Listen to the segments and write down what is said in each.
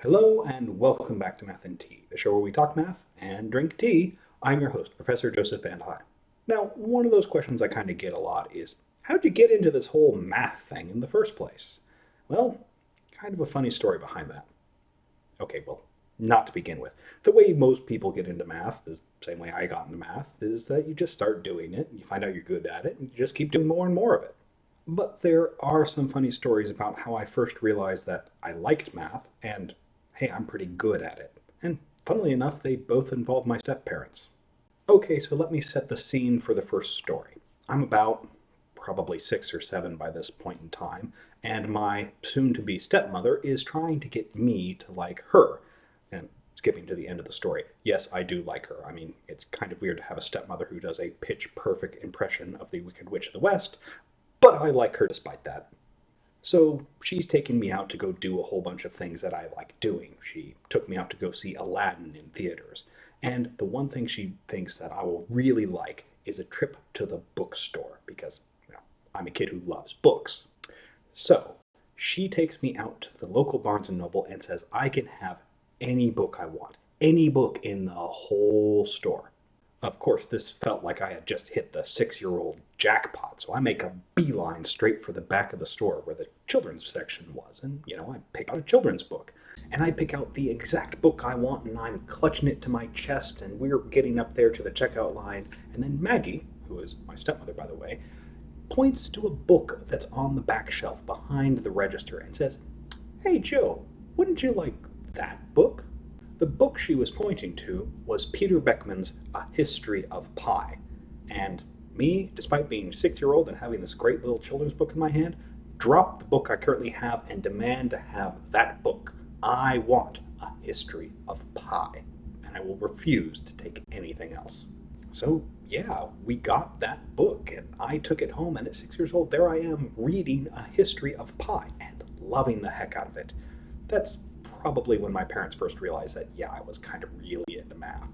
Hello and welcome back to Math and Tea, the show where we talk math and drink tea. I'm your host, Professor Joseph Van High. Now, one of those questions I kind of get a lot is, how'd you get into this whole math thing in the first place? Well, kind of a funny story behind that. Okay, well, not to begin with. The way most people get into math, the same way I got into math, is that you just start doing it, you find out you're good at it, and you just keep doing more and more of it. But there are some funny stories about how I first realized that I liked math and hey, I'm pretty good at it. And funnily enough, they both involve my step parents. Okay, so let me set the scene for the first story. I'm about probably 6 or 7 by this point in time, and my soon to be stepmother is trying to get me to like her. And skipping to the end of the story, yes, I do like her. I mean, it's kind of weird to have a stepmother who does a pitch perfect impression of the Wicked Witch of the West, but I like her despite that. So she's taken me out to go do a whole bunch of things that I like doing. She took me out to go see Aladdin in theaters. And the one thing she thinks that I will really like is a trip to the bookstore because I'm a kid who loves books. So she takes me out to the local Barnes and Noble and says I can have any book I want, any book in the whole store. Of course, this felt like I had just hit the 6-year-old jackpot, so I make a beeline straight for the back of the store where the children's section was, and I pick out a children's book. And I pick out the exact book I want, and I'm clutching it to my chest, and we're getting up there to the checkout line, and then Maggie, who is my stepmother, by the way, points to a book that's on the back shelf behind the register and says, "Hey, Joe, wouldn't you like that book?" The book she was pointing to was Peter Beckman's A History of Pi. And me, despite being 6-year-old and having this great little children's book in my hand, drop the book I currently have and demand to have that book. I want A History of Pi. And I will refuse to take anything else. So, yeah, we got that book, and I took it home, and at 6 years old, there I am reading A History of Pi and loving the heck out of it. That's probably when my parents first realized that, yeah, I was kind of really into math.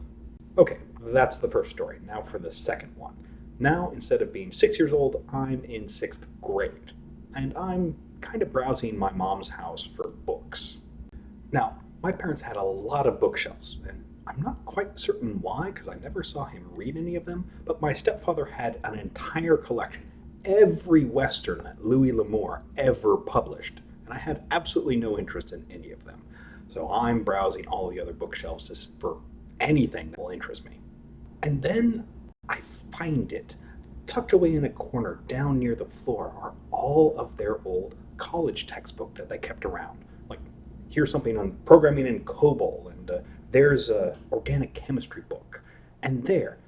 Okay, that's the first story. Now for the second one. Now, instead of being 6 years old, I'm in sixth grade. And I'm kind of browsing my mom's house for books. Now, my parents had a lot of bookshelves, and I'm not quite certain why, because I never saw him read any of them, but my stepfather had an entire collection, every Western that Louis L'Amour ever published, and I had absolutely no interest in any of them. So I'm browsing all the other bookshelves for anything that will interest me. And then I find it. Tucked away in a corner down near the floor are all of their old college textbook that they kept around. Like, here's something on programming in COBOL, and there's a organic chemistry book. And there,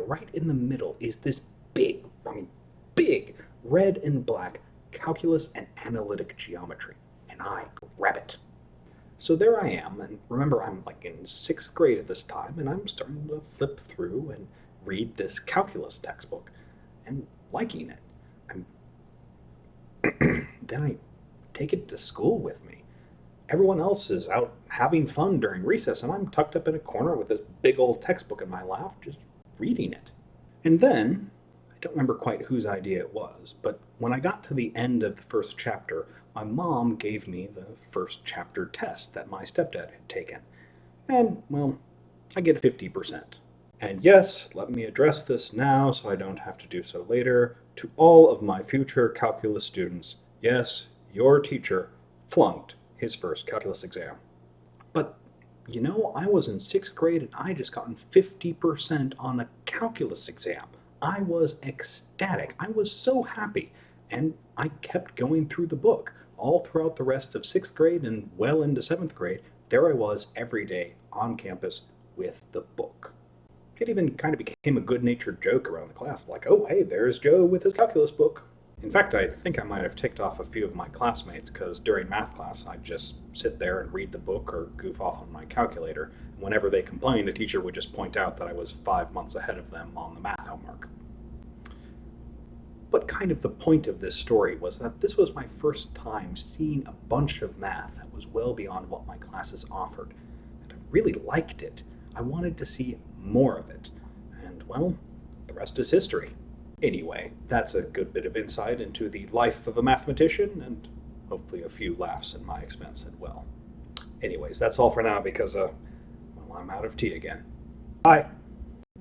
right in the middle is this big, red and black calculus and analytic geometry. And I grab it. So there I am, and remember, I'm like in sixth grade at this time, and I'm starting to flip through and read this calculus textbook and liking it. And then I take it to school with me. Everyone else is out having fun during recess, and I'm tucked up in a corner with this big old textbook in my lap, just reading it. And then, I don't remember quite whose idea it was, but when I got to the end of the first chapter, my mom gave me the first chapter test that my stepdad had taken. And, well, I get a 50%. And yes, let me address this now so I don't have to do so later. To all of my future calculus students, yes, your teacher flunked his first calculus exam. But, I was in sixth grade and I just gotten 50% on a calculus exam. I was ecstatic. I was so happy. And I kept going through the book. All throughout the rest of sixth grade and well into seventh grade, there I was every day on campus with the book. It even kind of became a good-natured joke around the class, like, oh, hey, there's Joe with his calculus book. In fact, I think I might have ticked off a few of my classmates, because during math class, I'd just sit there and read the book or goof off on my calculator. Whenever they complained, the teacher would just point out that I was 5 months ahead of them on the math homework. But kind of the point of this story was that this was my first time seeing a bunch of math that was well beyond what my classes offered. And I really liked it. I wanted to see more of it. And, well, the rest is history. Anyway, that's a good bit of insight into the life of a mathematician, and hopefully a few laughs at my expense as well. Anyways, that's all for now because, well, I'm out of tea again. Bye.